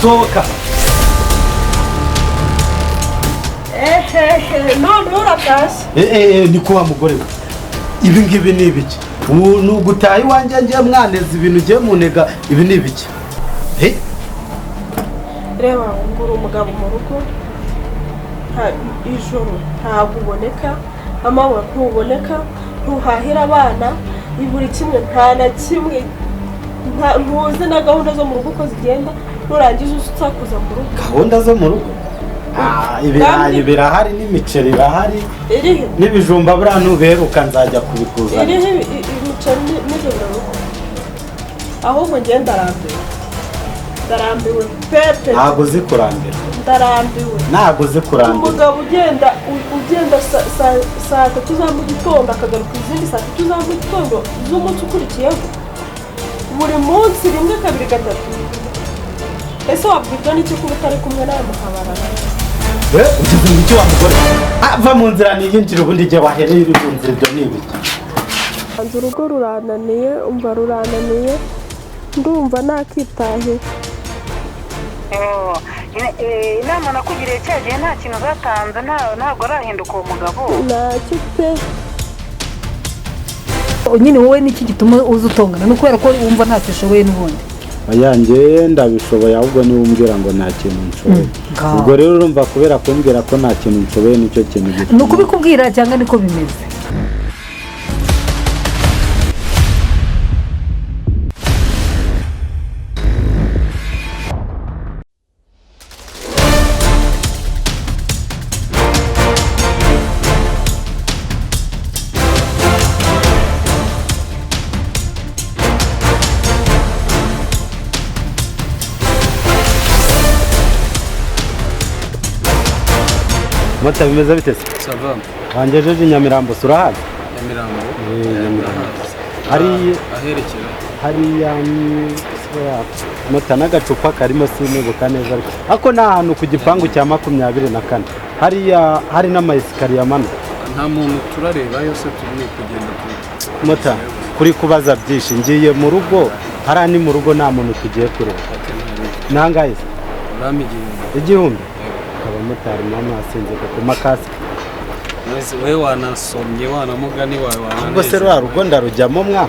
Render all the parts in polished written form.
sohoka. None uratashye. Niko wa mugore we. Ibi ngibi ni ibiki? Nugutaye iwanjye ngiye mwaneza ibintu ugiye munega ibi ni ibiki? Reba ngura umugabo mu rugo. Ijoro ntabwo uboneka, amanywa ntuboneka, ntuhahira abana, buri kimwe nta na kimwe, ntuzi na gahunda zo mu rugo uko zigenda, nurangiza usakuza mu rugo. Gahunda zo mu rugo? Ibirayi birahari n'imiceri irahari n'ibijumba buriya nuberuka nzajya kubikuzana. Iriho imiceri n'ibijumba ahubwo njye ndarambiwe pepe. Ntabwo uzi kurambira. Ndarambiwe. Ntabwo uzi kurambira. Umugabo ugenda saa 3 za mu gitondo akagaruka izindi saa 3 za mu gitondo z'umunsi ukurikiyeho, buri munsi rimwe kabiri gatatu. Ese wabwirwa n'iki kuba utari kumwe nawe mukabarana? Ugize ngo icyo wa mugore va mu nzira niyinjira ubundi igihe wahereye uri mu nzira ibyo ni ibiki? Anze urugo rurananiye, umva rurananiye, ndumva nakitahe. Inama nakugiriye cya gihe nta kintu zatanze, ntabwo arahinduka uwo mugabo. Ntacyo pe. Nyine wowe niki gituma uza utongana? Ni ukubera ko wumva ntacyo ushoboye n'ubundi? Ayanjye ndabishoboye, ahubwo niba umbwira ngo nta kintu nshoboye. Ubwo rero urumva kubera kumbwira ko nta kintu nshoboye nicyo kintu gituma. Ni ukubikubwira cyangwa niko bimeze? Mata bimeze bite se? Sava. Wangejeje Nyamirambo surahazi? Nyamirambo. Nyamirambo. Aherekera. Hariya ni mata n'agacupa karimo sinibuka neza ariko. Ako na ahantu ku gipangu cya 24. Hariya hari n'amayesikariye amanuka. Nta muntu turareba yose turi kugenda Mata kuri kubaza byinshi ngiye mu rugo, hariya ni mu rugo nta muntu tugiye kureba. Nangaye se? Igihumbi. Abamotari mama asinze ku makasi. Wewe wanasomye wanamugani wawe wana. Ubwo se rwa rugo ndarujyamo mwa.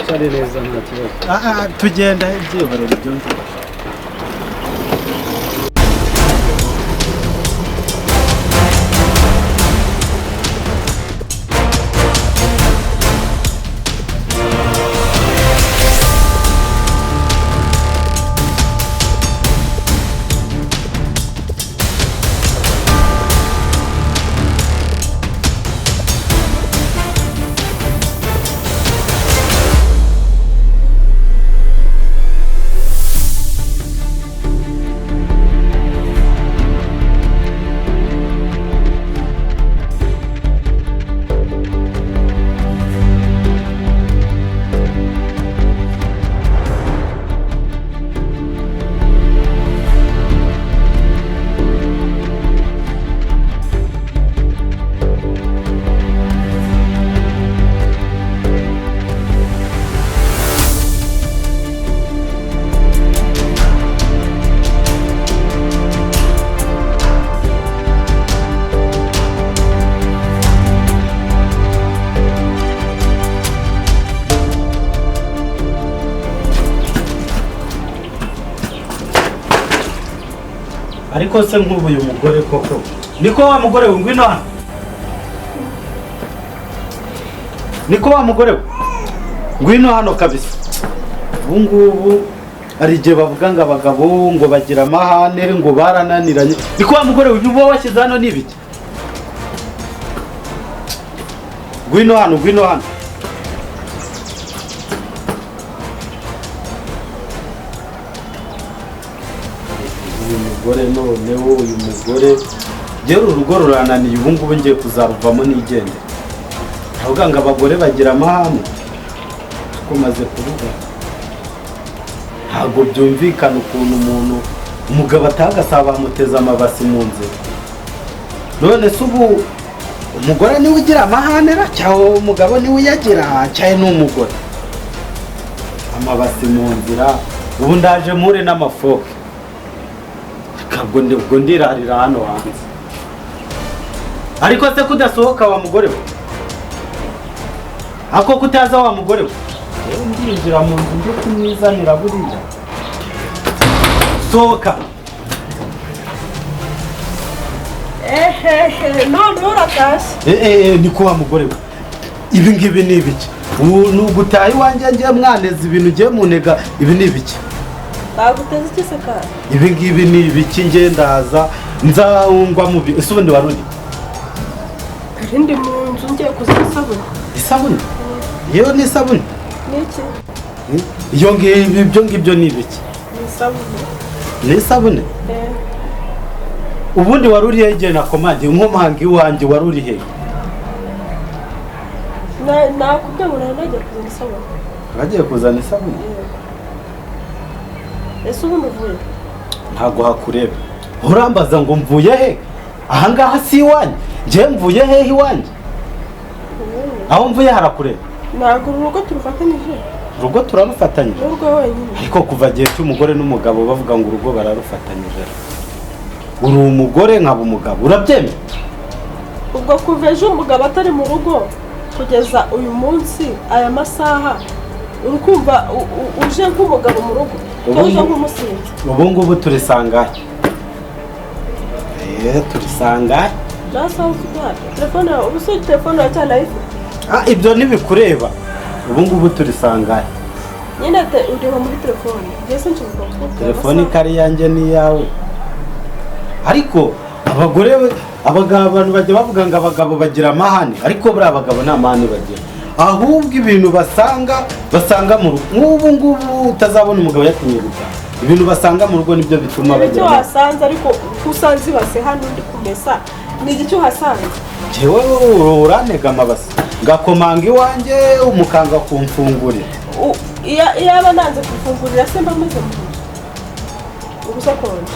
Cyari neza nta kibazo. Tugenda ibyihorero byonze. Ariko se nk'ubu uyu mugore koko niko wa mugore ngwino hano. Niko wa mugore ngwino hano kabisa. Ubungubu ari igihe bavuga ngo abagabo ngo bagira amahane ngo barananiranye. Niko wa mugore uba washyize hano n'ibiki? Ngwino hano. Noneho uyu mugore rero urugo rurananiye, ubu ngubu ngiye kuzaruvamo n'igende. Avuga ngo abagore bagira amahane kumaze kuvuga. Ntabwo byumvikana ukuntu umugabo atagasaba amuteza amabasi mu nzira. None se ubu umugore niwe ugira amahanera cyangwa umugabo niwe uyagira cyane n'umugore amabasi mu nzira ubu ndaje mpure n'amafoke ubwo ndirarira hano hanze ariko se kudasohoka wa mugore we ako kutaza wa mugore we ndinjira mu nzu njye kumwizanira buriya sohoka none uratashye niko wa mugore we ibi ngibi ni ibiki ni ugutaha iwanjye ngiye mwaneza ibintu ugiye munega ibi ni ibiki baguteze iki se kandi ibi ngibi ni ibiki ngiye ndaza nzangwa mu ese ubundi wari uri ndi mu nzu ngiye kuzana isabune isabune yewe ni isabune n'iki iyo ngibi ibyo ngibyo ni ibiki ni isabune ni isabune ubundi wari uri hegeye nakomange nkomanga iwanjye wari uri hege nakubwiye ngo nagiye kuzana isabune wagiye kuzana isabune ese ubundi uvuye ntabwo hakureba urambaza ngo mvuye he ahangaha si iwanjye njye mvuye hehe iwanjye aho mvuye harakureba ntabwo uru rugo turufatanyije urugo turarufatanyije n'urwo wenyine ariko kuva gihe cy'umugore n'umugabo bavuga ngo urugo bararufatanyije uri umugore nkaba umugabo urabyemera ubwo kuva ejo umugabo atari mu rugo kugeza uyu munsi aya masaha uri kumva uje nk'umugabo mu rugo uje nk'umusinzi ubu ngubu turisangahe turisangahe nasaha ufite hano telefone yawe ubu si telefone yawe cyane ayifite ibyo ntibikureba ubu ngubu turisangahe nyine ureba muri telefone mbese nshobora kuba telefone ikari yanjye n'iyawe ariko abagore abantu bajya bavuga ngo abagabo bagira amahane ariko buriya abagabo nta mahane bagira ahubwo ibintu basanga mu rugo nk'ubu ngubu utazabona umugabo yatinye gutaha ibintu basanga mu rugo nibyo bituma bagira icyo wasanze ariko usanze ibase hano ndi kumesa ni iki uhasanze njyewe urantega amabase ngakomanga iwanjye umukanga kumfungurira iyo aba nanze kumfungurira se mba meze mu nzu ubusa konje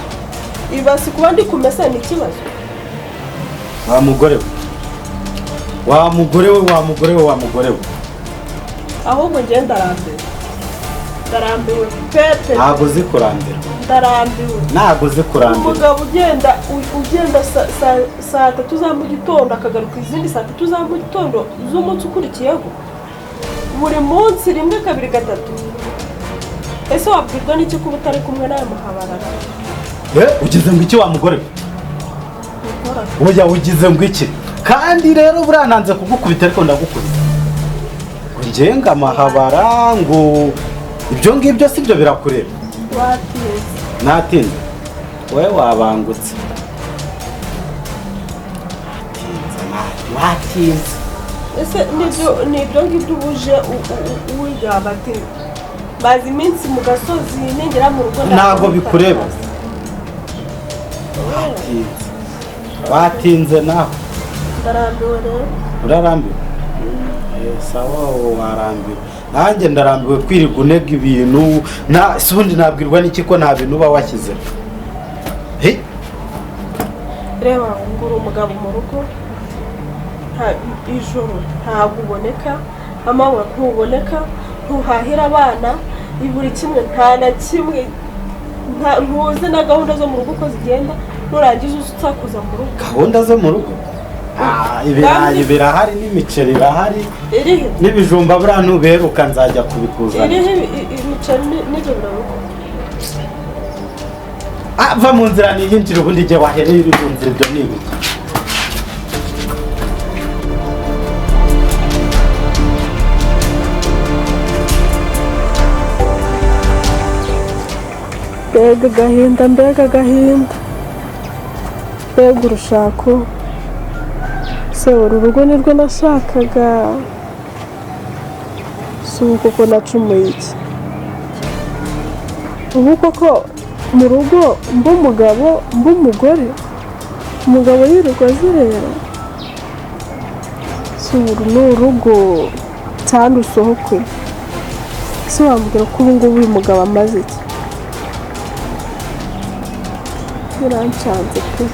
ibasi kuba ndi kumesa ni ikibazo wa mugore we ahubwo njye ndarambiwe pepe ntabwo uzi kurambira ndarambiwe umugabo ugenda saa tatu za mu gitondo akagaruka izindi saa tatu za mu gitondo z'umunsi ukurikiyeho buri munsi rimwe kabiri gatatu ese wabwirwa n'iki kuba utari kumwe nawe muhabarara ugize ngo iki wa mugore we oya ugize ngo iki kandi rero buriya nanze kugukubita ariko ndagukubita ngo ngenga amahabara ngo ibyo ngibyo si byo birakureba watinze natinze wowe wabangutse watinze ese nibyo ngibyo ubuje uwiga hagati maze iminsi mu gasozi nengera mu rugo ntabwo bikureba watinze nawe ndarambiwe rero urarambiwe sawa warambiwe nanjye ndarambiwe kwirirwa unega ibintu si ubundi nabwirwa n'iki ko nta bintu uba washyize reba ngo uri umugabo mu rugo ijoro ntabwo uboneka amanywa ntuboneka ntuhahira abana buri kimwe nta na kimwe ntuzi na gahunda zo mu rugo uko zigenda nurangiza usakuza mu rugo gahunda zo mu rugo ibirayi birahari n'imiceri irahari n'ibijumba buriya ntuberuka nzajya kubikuzana iriho imiceri n'ibyo biraruko va mu nzira niyinjira ubundi igihe wahereye iri mu nzira ibyo ni ibiki mbega agahinda mbega urushako se uru rugo nirwo nashakaga si ubu koko nacumuye iki ubu koko mu rugo mb'umugabo mb'umugore umugabo yirirwa azirera si uru ni urugo cyane usohokwe ese wambwira ko ubu ngubu uyu mugabo amaze iki birancanze pe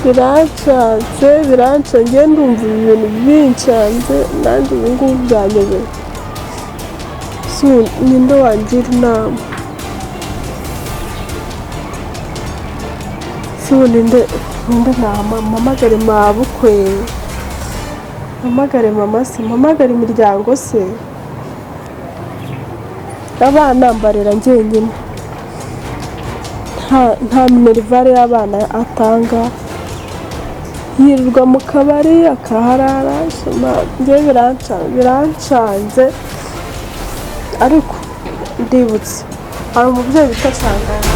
birancanze ndumva ibintu bincanze nanjye ubu ngubu byanyobeye ninde wangira inama ninde nama mpamagare mabukwe mpamagare mama se mpamagare imiryango se abana mbarera njyenyine nta minerivare y'abana atanga yirirwa mu kabari akaharara njye birancanze ariko ndibutse hari umubyeyi bita Sangara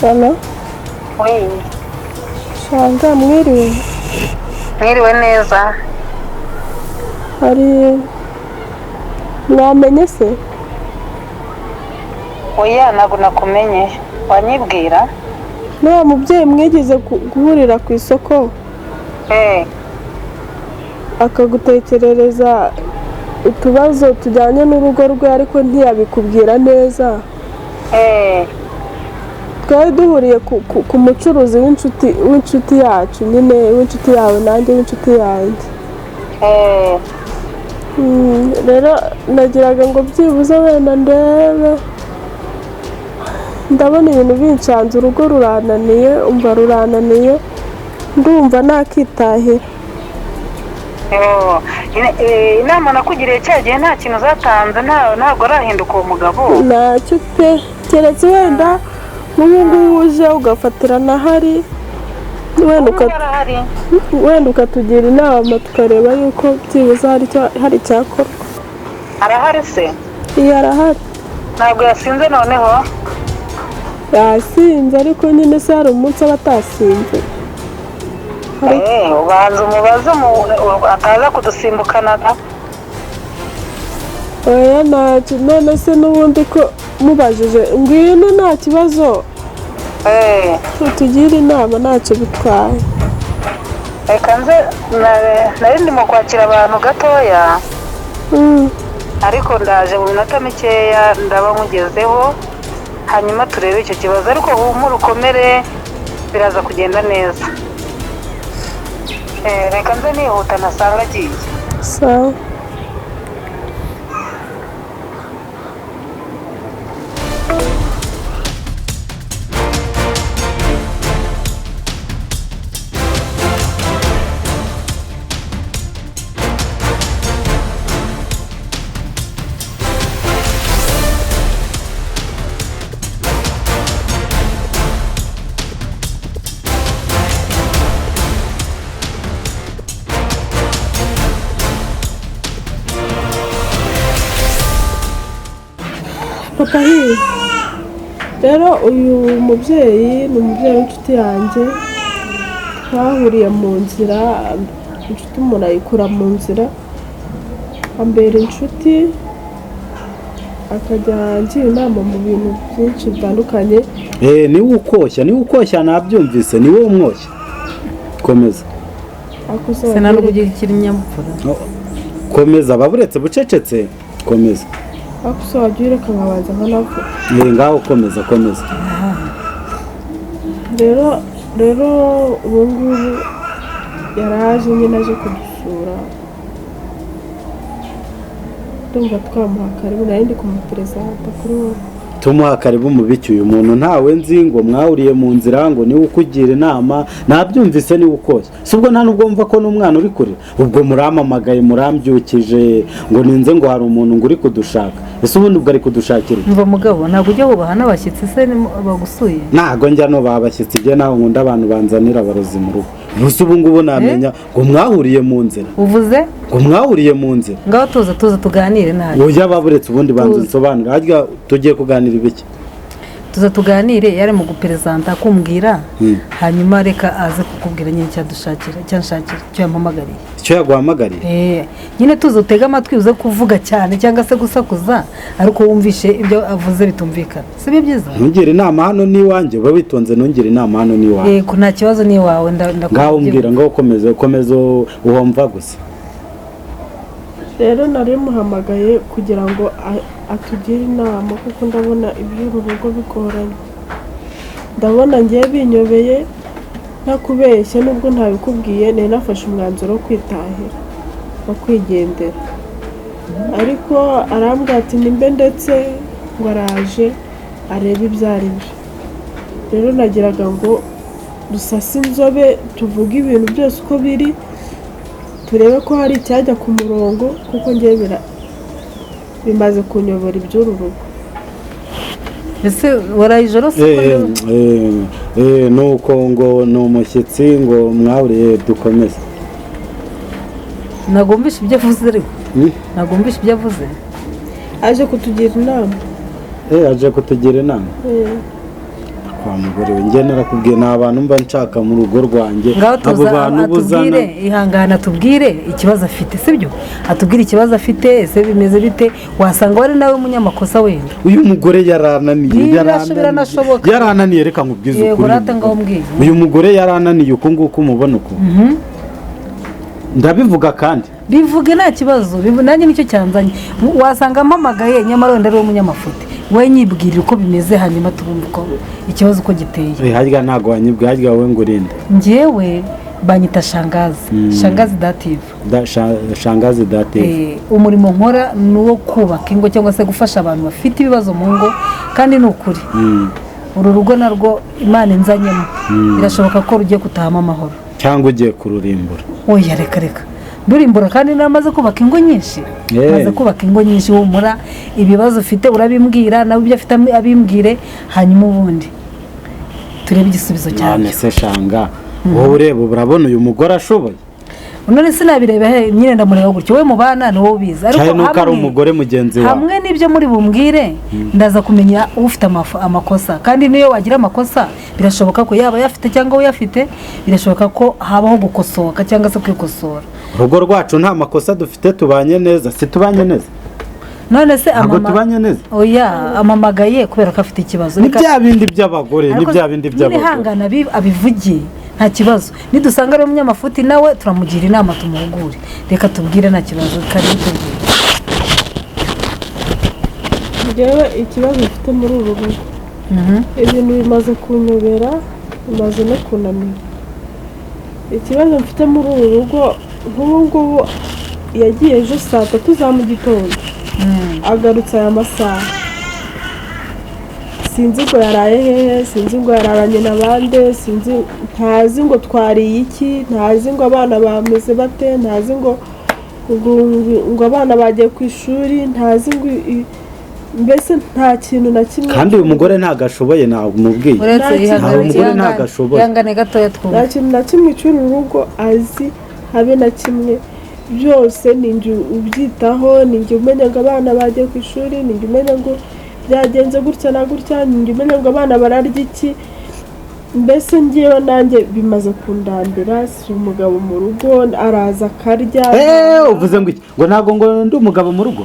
Halo? Oui. Shanga mwiriwe? Mwiriwe neza. Hari mwamenye se? Oya ntabwo nakumenye. Wanyibwira? Nta mubyeyi mwigeze guhurira ku isoko? Akagutekerereza utubazo tujyanye n'urugo rwe ariko ntiyabikubwira neza. Twari duhuriye ku mucuruzi w'inshuti yacu nyine w'inshuti yawe nanjye w'inshuti yanjye. Rero nagiraga ngo byibuze wenda ndebe ndabona ibintu bincanze urugo rurananiye umva rurananiye ndumva nakitahira. Inama nakugiriye cyagiye nta kintu zatanze ntabwo arahinduka uwo mugabo. Ntacyo pe keretse wenda n'ubu uje ugafatira na hari wenda ukatugira inama tukareba yuko byibuze hari icyakorwa. Arahari se? Iyo arahari. Ntabwo yasinze noneho? Yasinze ariko nyine se hari umunsi aba atasinze. Ubanza umubazo ataza kudusimbukana da? Oya ntacyo none se n'ubundi ko mubajije ngwino nta kibazo tugire inama ntacyo bitwaye. Reka nze nari ndimo kwakira abantu gatoya ariko ndaje mu minota mikeya ndaba nkugezeho hanyuma turebe icyo kibazo ariko humura ukomere biraza kugenda neza. Reka nze nihuta nasanga agiye. Sawa. Papa hiye rero uyu mubyeyi ni umubyeyi w'inshuti yanjye twahuriye mu nzira inshuti umuntu ayikura mu nzira ambera inshuti akajya angira inama mu bintu byinshi bitandukanye. Niwe ukoshya nabyumvise niwe umwoshya. Komeza. Sinarugira ikinyamupfura. Komeza baburetse bucecetse komeza. Akuso wagira kamabanza nkanavuga. Ngaho komeza. Rero ubu ngubu yaraje nyine aje kudusura. Ndumva twamuha karibu nari ndi kumuperezanta kuri wowe. Tumuha karibu mu biki uyu muntu ntawe nzi ngo mwahuriye mu nzira ngo niwe ukugira inama nabyumvise niwe ukoshya. Subwo nta nubwo mva ko n'umwana uri kure ubwo muramamagaye murambyukije ngo ninze ngo hari umuntu nguri kudushaka. Ese ubundi ubwo ari kudushakira. Mva mugabo ntabwo ujya wubaha n'abashyitsi se bagusuye. Ntago njya no babashyitsi bye naho nkunda abantu banzanira abarozi mu rugo. Gusa ubu ngubu namenya ngo mwahuriye mu nzira. Uvuze? Ngo mwahuriye mu nzira. Ngaho tuza tuganire nawe. Oya baburetse ubundi banze nsobanura. Harya tugiye kuganira ibiki? tuza tuganire yari mu guperezanta kumbwira hanyuma reka aze kukubwira nyine cyadushakira cyanshakira cyo yampamagariye icyo yaguhamagariye nyine tuza utega amatwi uze kuvuga cyane cyangwa se gusakuza ariko wumvishe ibyo avuze bitumvikana si byo byiza ntugire inama hano n'iwanjye uba witonze ntugire inama hano n'iwawe yego nta kibazo n'iwawe ngaho umbwira ngo ukomeze uhomva gusa rero nari muhamagaye kugira ngo atugire inama kuko ndabona iby'uru rugo bigoranye ndabona ngiye binyobeye ntakubeshya nubwo ntabikubwiye nari nafashe umwanzuro wo kwitahira wo kwigendera ariko arambwira ati nimbe ndetse ngo araje arebe ibyo ari byo rero nagiraga ngo dusase inzobe tuvuge ibintu byose uko biri turebe ko hari icyajya ku murongo kuko ngiye bimaze kunyobora iby'uru rugo ese waraye ijoro se nuko ngo ni umushyitsi ngo mwahuriye dukomeze nagomvisha ibyo avuze ariko nagomvisha ibyo avuze aje kutugira inama aje kutugira inama kwa mugore we njye narakubwiye ni abantu mba nshaka mu rugo rwanjye abo bantu buzana ihangana atubwire ikibazo afite sibyo atubwire ikibazo afite ese bimeze bite wasanga wari nawe umunyamakosa wenda uyu mugore yarananiye reka nkubwize ukuri uyu mugore yarananiye uko nguko umubona uko ndabivuga kandi bivuge nta kibazo nanjye nicyo cyanzanye wasanga mpamagaye nyamara wenda ari umunyamafuti we nyibwirira uko bimeze hanyuma tubumva uko ikibazo uko giteye harya ntabwo wanyibwira harya wowe ngo urinde njyewe banyita shangazi dative shangazi dative umurimo nkora ni uwo kubaka ingo cyangwa se gufasha abantu bafite ibibazo mu ngo kandi ni ukuri uru rugo narwo imana inzanyemo birashoboka ko rugiye kutahamo amahoro cyangwa ugiye kururimbura oya reka ndurimbura kandi namaze kubaka ingo nyinshi maze kubaka ingo nyinshi humura ibibazo ufite urabimbwira nawe ibyo afite abimbwire hanyuma ubundi turebe igisubizo cyane se shanga wowe ureba urabona uyu mugore ashoboye none sinabireba nyine ndamureba gutyo we mu bana ni wowe ubizi ariko nuko ari umugore mugenzi wawe hamwe n'ibyo muri bumbwire ndaza kumenya ufite amakosa kandi niyo wagira amakosa birashoboka ko yaba yafite cyangwa we yafite birashoboka ko habaho gukosoka cyangwa se kwikosora urugo rwacu nta makosa dufite tubanye neza si tubanye neza none se tubanye neza oya amamagaye kubera ko afite ikibazo ni bya bindi by'abagore ni bya bindi by'abagore nihangana abivugiye nta kibazo nidusanga ari umunyamafuti nawe turamugira inama tumuhugure reka tubwire nta kibazo kandi tubwire njyewe ikibazo mfite muri uru rugo ibintu bimaze kunyobera bimaze no kunanira ikibazo mfite muri uru rugo nk'ubu ngubu yagiye ejo saa 3 za mu gitondo agarutse aya masaha sinzi ngo yaraye hehe sinzi ngo yararanye n'abandi sinzi ntazi ngo twariye iki ntazi ngo abana bameze bate ntazi ngo abana bagiye ku ishuri ntazi ngo mbese nta kintu na kimwe kandi uyu mugore ntabwo ashoboye ntabwo umubwiye ntabwo umugore ntabwo ashoboye yangane gatoya twumva nta kintu na kimwe cy'uru rugo azi habe na kimwe byose ni njye ubyitaho ni njye umenya ngo abana bagiye ku ishuri ni njye umenya ngo byagenze gutya na gutya ni njye umenya ngo abana bararya iki mbese ngewe nanjye bimaze kundambira si umugabo mu rugo araza akarya uvuze ngo iki ngo ntabwo ngo ndi umugabo mu rugo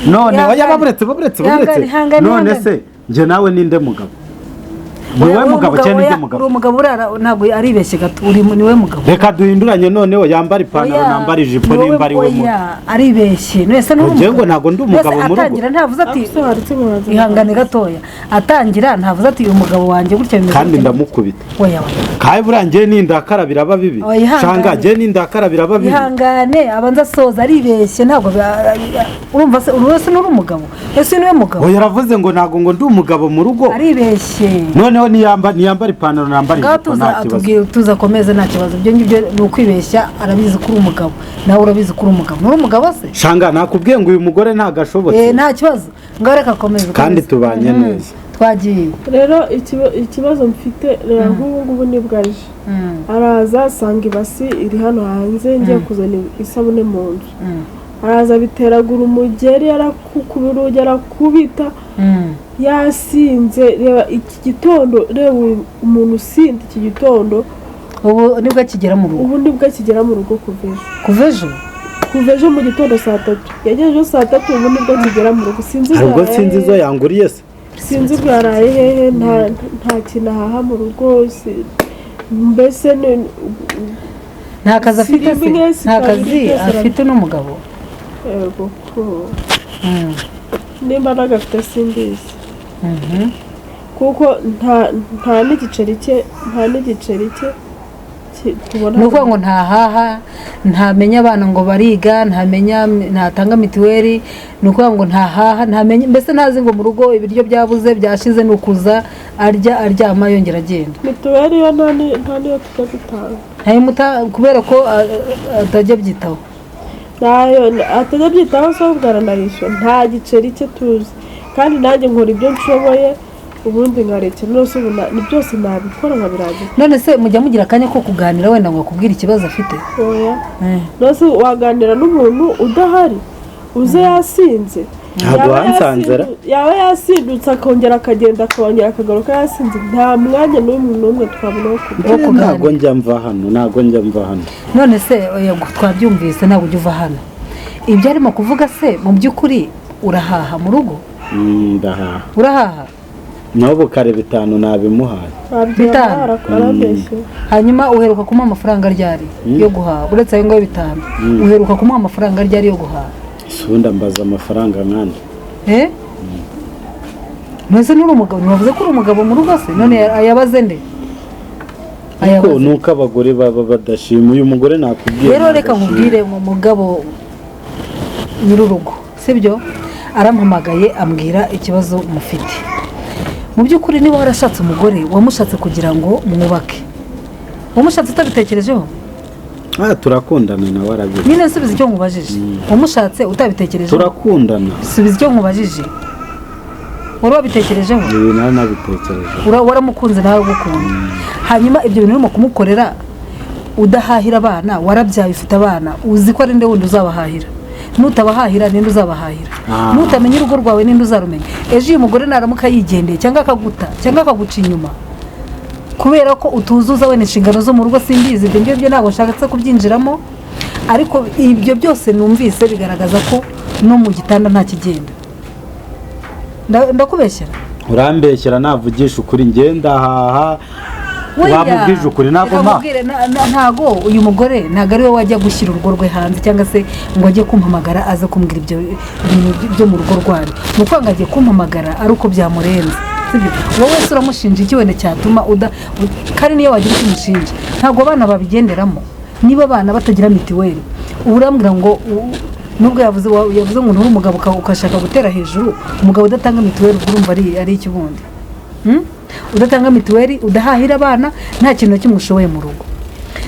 none wajya baburetse none se njye nawe ninde mugabo niwe mugabo cyane ninde mugabo uri umugabo urara ntabwo aribeshye gato uri niwe mugabo reka duhinduranye noneho yambara ipantaro nambara ijipo nimba ari we aribeshye nese n'umugabo ngo ntabwo ndi umugabo mu rugo atangira ntavuze ati ihangane gatoya atangira ntavuze ati uyu mugabo wanjye gutya bimeze kandi ndamukubita oya kai burangiye n'indakara biraba bibi shanga je n'indakara biraba bibi ihangane abanza soza aribeshye ntabwo urumva se urose n'uri umugabo ese niwe mugabo oya yaravuze ngo ntabwo ngo ndi umugabo mu rugo aribeshye noneho niyambara ipantaro nambara ijipo nta kibazo tuzakomeze nta kibazo ibyo ngibyo ni ukwibeshya arabizi ko uri umugabo nawe urabizi ko uri umugabo nturi umugabo se shanga nakubwiye ngo uyu mugore ntabwo ashobotse nta kibazo ngaho reka akomeze kandi tubanye neza twagiye rero ikibazo mfite rero nk'ubu ngubu nibwo aje araza asanga ibasi iri hano hanze ngiye kuzana isabune mu nzu araza biteragura umugeri arakukubira urugi arakubita yasinze reba iki gitondo reba umuntu usinze iki gitondo ubu nibwo akigera mu rugo kuva ejo mu gitondo 3:00 yagejeje 3:00 ubu nibwo akigera mu rugo sinzi ubwo sinzi izo yanguriye se sinzi bwaraye hehe nta kintu ahaha mu rugo mbese nta kazi afite se nta kazi afite n'umugabo yego ko nimba nagafite simbizi kuko nta n'igiceri cye tubona ni ukuvuga ngo ntahaha ntamenya abana ngo bariga ntatanga mituweli ni ukuvuga ngo ntahaha ntamenye mbese ntazi ngo mu rugo ibiryo byabuze byashize ni ukuza aryama yongera agenda mituweli yo nta niyo tutagitanga ntayimuta kubera ko atajya byitaho nayo atajya byitaho so bwarandarisho nta giceri cye tuzi kandi nanjye nkora ibyo nshoboye ubundi nkarekera nose ubu ni byose nabikora nkabirangira none se mujya mugira akanya ko kuganira wenda ngo akubwire ikibazo afite oya nose waganira n'umuntu udahari uze yasinze yaba yasindutse akongera akagenda akongera akagaruka yasinze nta mwanya n'umwe twabona wo kuganira ntabwo njya mva hano none se twabyumvise ntabwo ujya uva hano ibyo arimo kuvuga se mu by'ukuri urahaha mu rugo urahaha n'ubu kare 5 nabimuhaye 5 hanyuma uheruka kumuha amafaranga ryari yo guhaha uretse ayo ngayo 5 uheruka kumuha amafaranga ryari yo guhaha sunda mbaza amafaranga nkandi nose nuri umugabo ntiwavuze ko uri umugabo mu rugo se none ayabaze nde ariko nuko abagore baba badashima uyu mugore nakubwiye rero reka nkubwire mu mugabo nyir'urugo sibyo arampamagaye ambwira ikibazo mufite mu by'ukuri niba warashatse umugore wamushatse kugira ngo mwubake wamushatse utabitekerejeho turakundana nawe arabizi nyine subiza icyo nkubajije wamushatse utabitekerejeho turakundana subiza icyo nkubajije wari wabitekerejeho nawe nabitekerejeho waramukunze nawe gukunda hanyuma ibyo bintu urimo kumukorera udahahira abana warabyaye ufite abana uzi ko ari nde wundi uzabahahira nutabahahira ninde uzabahahira nutamenya urugo rwawe ninde uzarumenya ejo uyu mugore naramuka yigendeye cyangwa akaguta cyangwa akaguca inyuma kubera ko utuzuza wenda inshingano zo mu rugo simbizi ibyo ngibyo ntabwo nshaka kubyinjiramo ariko ibyo byose numvise bigaragaza ko no mu gitanda nta kigenda ndakubeshyera urambeshyera navugisha ukuri ngenda haha wamubwije ukuri ntago uyu mugore ntago ari we wajya gushyira urugo rwe hanze cyangwa se ngo ajye kumpamagara aze kumbwira ibyo bintu byo mu rugo rwari ni uko ngo agiye kumpamagara ari uko byamurenze wowe wese uramushinja iki wenda cyatuma kandi niyo wagira icyo umushinja ntabwo abana babigenderamo niba abana batagira mituweli uba urambwira ngo nubwo yavuze ngo nturi umugabo ukashaka gutera hejuru umugabo udatanga mituweli urumva ari iki ubundi udatanga mituweli udahahira abana nta kintu kimwe ushoboye mu rugo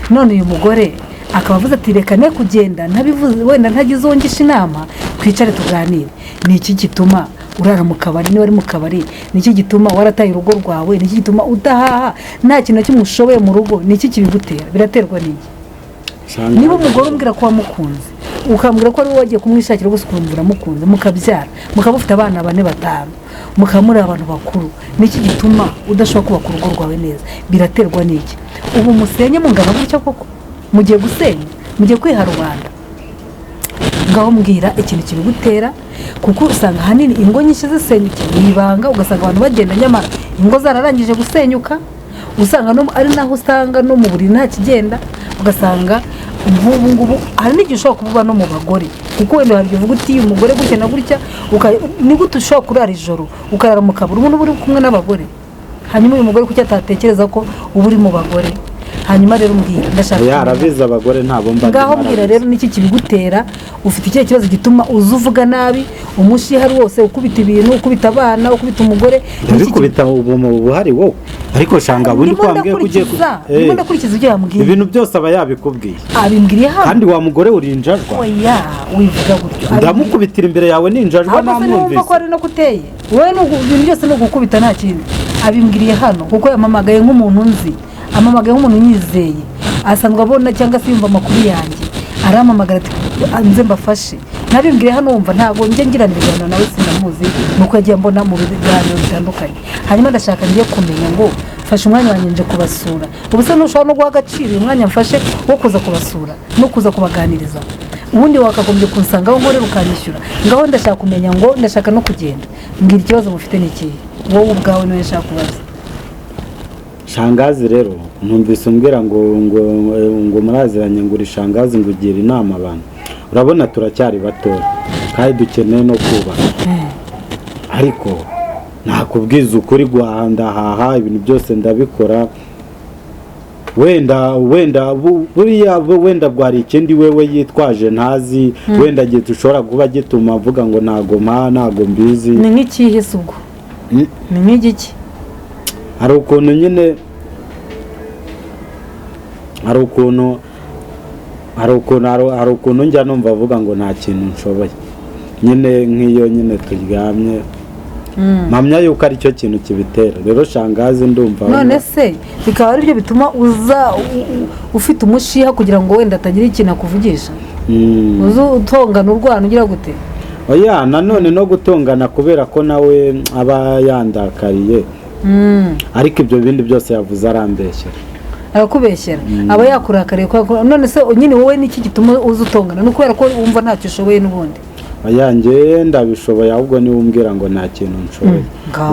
none uyu mugore akaba avuze ati reka ne kugenda ntabivuze wenda ntagize wongisha inama twicare tuganire ni iki gituma urara mu kabari niba ari mu kabari ni iki gituma warataye urugo rwawe ni iki gituma udahaha nta kintu kimwe ushoboye mu rugo ni iki kibigutera biraterwa n'iki niba umugore umbwira ko wamukunze ukambwira ko ari wowe wagiye kumwishakira gusa ukumva uramukunze mukabyara mukaba ufite abana 4 5 mukaba muri abantu bakuru niki gituma udashobora kubaka urugo rwawe neza biraterwa n'iki ubu musenye mungana gutya koko mugiye gusenya mugiye kwiha rubanda ngaho mbwira ikintu kibigutera kuko usanga hanini ingo nyinshi zisenyuka ibanga ugasanga abantu bagenda nyamara ingo zararangije gusenyuka usanga no ari naho usanga no mu buri nta kigenda ugasanga nk'ubu ngubu hari n'igihe ushobora kuvuga no mu bagore kuko wenda hari uvuga uti umugore gutya na gutya ni gute ushobora kurara ijoro ukarara mu kaburi umuntu uri kumwe n'abagore hanyuma uyu mugore kuki atatekereza ko uba uri mu bagore hanyuma rero mbwira ndashaka yarabiza abagore ntabo mba ngaho mbwira rero niki kibigutera ufite ikihe kibazo gituma uzuvuga nabi umushihari wose ukubita ibintu ukubita abana ukubita umugore ukubita ubuhari wowe ariko shanga bundi kwambwiye kugiye ndimo ndakurikiza ibyo yambwiye ibintu byose aba yabikubwiye abimbwiriye hano kandi wa mugore uri injajwa oya wivuga gutyo ndamukubitira imbere yawe ninjajwa namwumvise ko ari no kuteye wowe ibintu byose no gukubita nta kintu abimbwiriye hano kuko yamamagaye nk'umuntu nzi amamagaye nk'umuntu nyizeye asanzwe abona cyangwa se yumva amakuru yanjye aramamagara ati nze mbafashe nabimbwiye hano wumva ntabwo njye ngirana ibiganiro nawe sinamuzi nuko yagiye mbona mu biganiro bitandukanye hanyuma ndashaka ngiye kumenya ngo fasha umwanya wanjye nje kubasura ubu se ntushobora no guha agaciro uyu mwanya mfashe wo kuza kubasura no kuza kubaganiriza ubundi wakagombye kunsanga aho nkorera ukanyishyura ngaho ndashaka kumenya ngo ndashaka no kugenda mbwira ikibazo mufite n'ikihe wowe ubwawe niwe nshaka kubaza. Shangazi rero numvise umbwira ngo muraziranye ngo uri shangazi ngo ugira inama abantu urabona turacyari bato kandi dukeneye no kubaka ariko nakubwiza ukuri guhandahaha ibintu byose ndabikora wenda buriya wenda bwari ikindi wewe yitwaje ntazi wenda gihe ushobora kuba gituma avuga ngo ntago mbizi. Ni nk'ikihe se ubwo ni nk'igiki? Hari ukuntu nyine hari ukuntu njya numva avuga ngo nta kintu nshoboye nyine nk'iyo nyine turyamye mpamya yuko ari cyo kintu kibitera rero shangazi ndumva. None se bikaba ari byo bituma uza ufite umushiha kugira ngo wenda atagira ikintu akuvugisha uza utongana urwana ugira gute? Oya nanone no gutongana kubera ko nawe aba yandakariye ariko ibyo bindi byose yavuze arambeshyera arakubeshyera aba yakurakariye none se nyine wowe niki gituma uza utongana no kubera ko wumva ntacyo ushoboye n'ubundi? Yanjye ndabishoboye ahubwo niwe umbwira ngo nta kintu nshoboye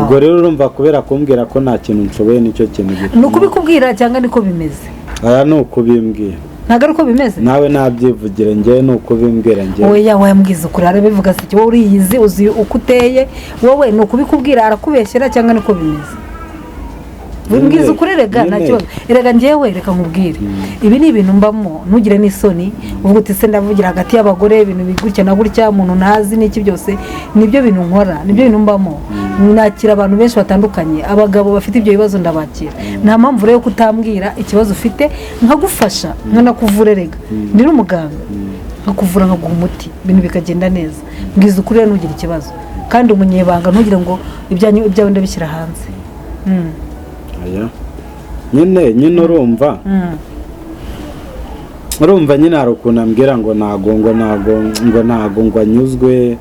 ubwo rero urumva kubera kumbwira ko nta kintu nshoboye nicyo kintu gituma. Ni ukubikubwira cyangwa niko bimeze? Aya ni ukubimbwira. Ntabwo ari uko bimeze? Nawe nabyivugire njye ni ukubimbwira njye. Oya wambwiza ukuri arabivuga se wowe uriyizi uzi uko uteye wowe ni ukubikubwira arakubeshyera cyangwa niko bimeze? Wimbwiza ukuri rega nta kibazo erega njyewe reka nkubwire ibi ni ibintu mbamo ntugire n'isoni uvuga uti se ndavugira hagati y'abagore ibintu bigutya na gutya umuntu ntazi n'iki byose nibyo bintu nkora nibyo bintu mbamo nakira abantu benshi batandukanye abagabo bafite ibyo bibazo ndabakira nta mpamvu rero kutambwira ikibazo ufite nkagufasha nkanakuvura rega ndi n'umuganga nkakuvura nkaguha umuti ibintu bikagenda neza mbwiza ukuri rero ntugire ikibazo kandi umunyebanga ntugire ngo ibyawe ndabishyira hanze. nyine urumva nyine hari ukuntu ambwira ngo ntago ngo anyuzwe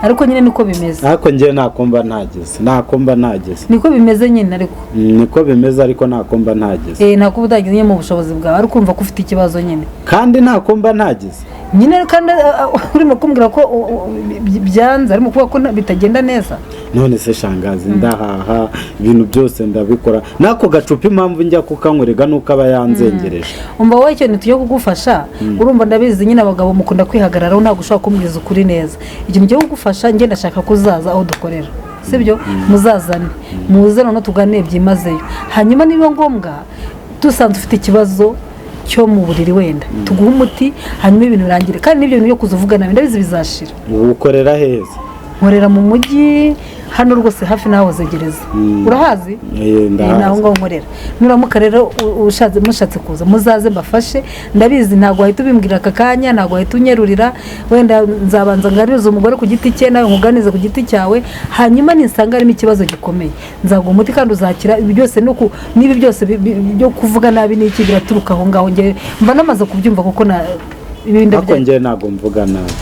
ariko nyine niko bimeze ariko njye nakumva ntageze niko bimeze nyine ariko niko bimeze ariko nakumva ntageze nakuba utageze mu bushobozi bwawe ariko kumva ko ufite ikibazo nyine kandi nakumva ntageze nyine kandi urimo kumbwira ko byanze arimo kuvuga ko bitagenda neza. None se shangazi ndahaha ibintu byose ndabikora nako gacupa impamvu njya kukankurega nuko aba yanzengereje umva wowe icyo nituye kugufasha urumva ndabizi nyine abagabo mukunda kwihagararaho ntabwo ushobora kumbwiza ukuri neza ikintu cyo kugufasha njye ndashaka kuzaza aho dukorera sibyo muzazane muze none tuganire byimazeyo hanyuma niba ngombwa dusanze ufite ikibazo cyo mu buriri wenda tuguha umuti hanyuma ibintu birangire kandi n'ibyo bintu byo kuzuvuga nawe ndabizi bizashira. Ukorera heza? Nkorera mu mujyi hano rwose hafi naho zegereza urahazi? Naho ngo nkorera nuramuka rero mushatse kuza muzaze mbafashe ndabizi ntabwo wahita ubimbwira aka kanya ntabwo wahita unyerurira wenda nzabanza ngaririza umugore ku giti cye nawe nkuganize ku giti cyawe hanyuma ninsanga harimo ikibazo gikomeye nzaguha umuti kandi uzakira ibi byose n'ibi byose byo kuvuga nabi n'iki biraturuka aho ngaho njye mba namaze kubyumva kuko ibindi njye ntabwo mvuga nabi